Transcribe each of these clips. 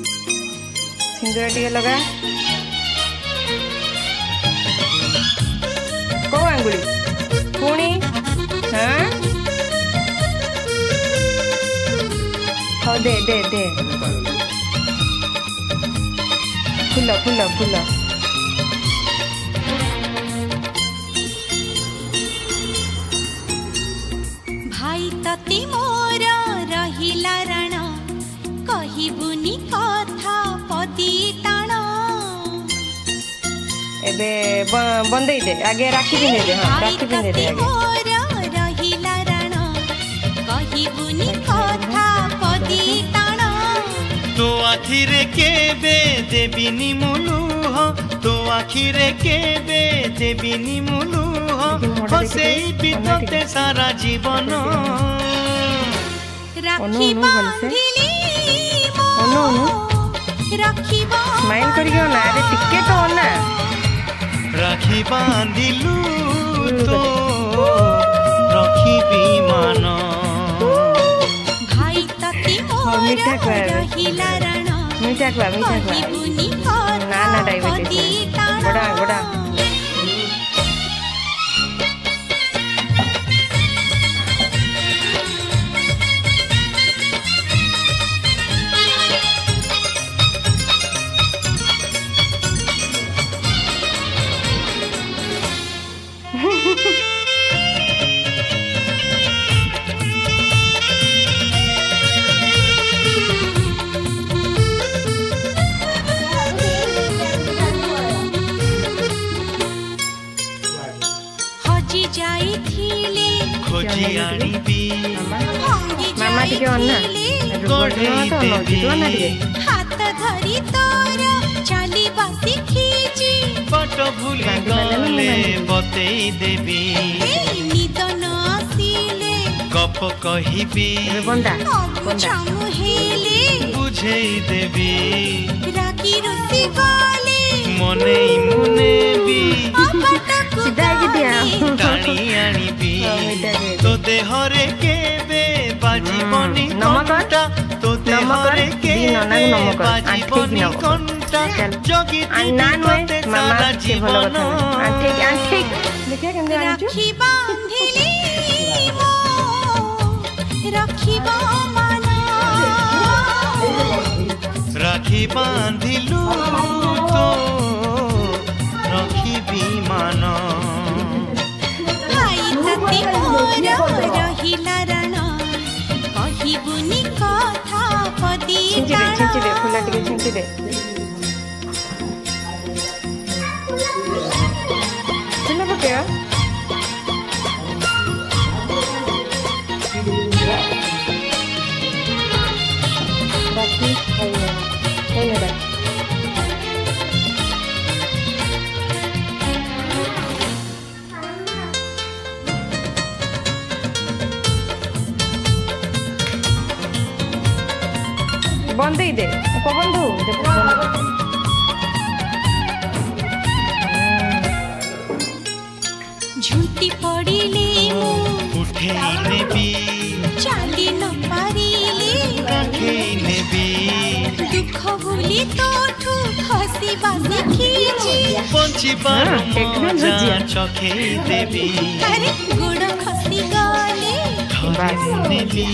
सिंदूर टिके लगा को आंगुली पुणी हाँ हाँ दे दे दे फुल फुल फुल भाई तते मोर रहिला रण कहिबुनी कथा पदी ताण एबे बंदई दे आगे राखी पिंदे दे हां राखी पिंदे दे आगे मोर रहिला रण कहिबुनी कथा पदी ताण तो आखिरे केबे देबिनी मुलुह तो आखिरे केबे देबिनी मुलुह हसेई बितते सारा जीवन राखी बांधिली मो राखी स्माइल करियो ना रे टिके तो ना राखी बांधिलु तो रखिबी मान भाई तते मोर मीठा खुआ रहिला रण मीठा खुआ कहिबुनी ना ना डायबिटीज बड़ा बड़ा खोजी आनिबी मामा टिके अन्ना गढ़ई देबी हाथ धरी तोर चली बसी खींची बट भूली गले बतेई देबी निद न आसिले गप कहिबी बंदा छमु हेले बुझेई देबी रागी रुसी गले मने मुने भी सीधा की दिया टाणी आनिबी तो देहरे केबे बाजीबनी कंटा तो देहरे केबे बाजीबनी कंटा जगी तुते सारा जीवन राखी बांधिली मो राखी बामना राखी बांधिलु तो रखिबी मान भाई तते मोर रहिला रण कहिबुनी कथा पदी छिंची दे फुला टिके छिंची दे चुना पकेया बाकी है ना बंद ही दे बंधु झुंटी पड़िले मु उठेई नेबी चाली न पारिले राखेई नेबी दुख भूली तोठू हसी बासी खींची पंची बार मजा चखेई देबी अरे गुड़ खसी गले नेबी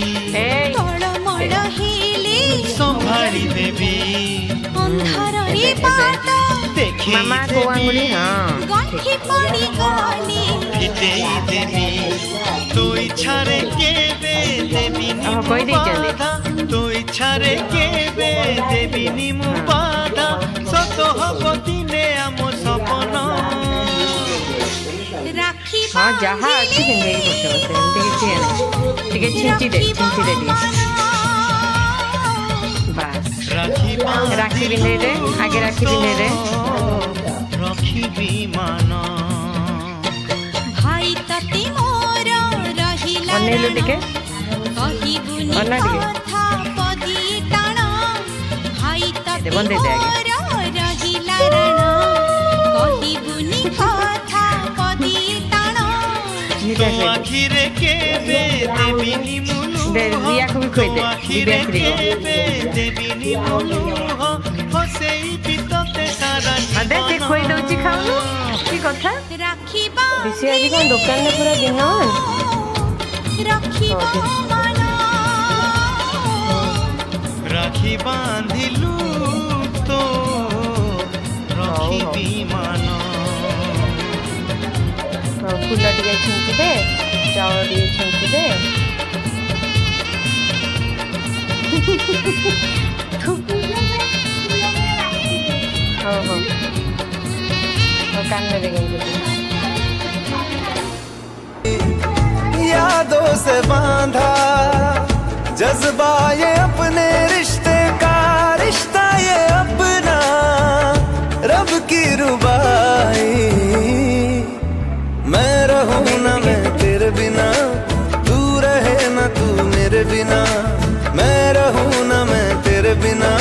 तोड़ मड़ हेले संभाली देबी अंधार रे बाट देखी मामा को आंगुली हां गंठी पड़ी गले फिटेई देबी तो इच्छा रे केबे देबी कोई दे चले तो इच्छा रे केबे देबी निमु बाधा सत हब दिने आम सपन राखी हां जहा अच्छी सिंगेई करते होते एंते टिके छिंची दे टिके बस राखी बिंदे दे आगे राखी बिंदे दे रखिबी मान भाई तते मोर रहिला अनेलु टिके कहिबुनी अन्ना टिके कथा पदी ताण भाई तते बंदे दे आगे मोर रहिला रण कहिबुनी कथा विशेष तो आखिरे के बे देबिनी मुलु रिया को भी खोई दे आखिरे के बे देबिनी मुलु हो सेई बितते सारा अदे ते खोई दउची खाउनु की कथा राखी विषय आज कौन दुकान में पूरा दिन राखी राखी बांधिलु तो रखी मान फूल टे छुंकी दे चाउल टे छुंकी दे हाँ हाँ कान में देंगे यादों से बांधा जज्बा ये अपने रिश्ते का रिश्ता ये अपना रब की रुबाई मैं रहूं ना मैं तेरे बिना तू रहे ना तू मेरे बिना मैं रहूं ना मैं तेरे बिना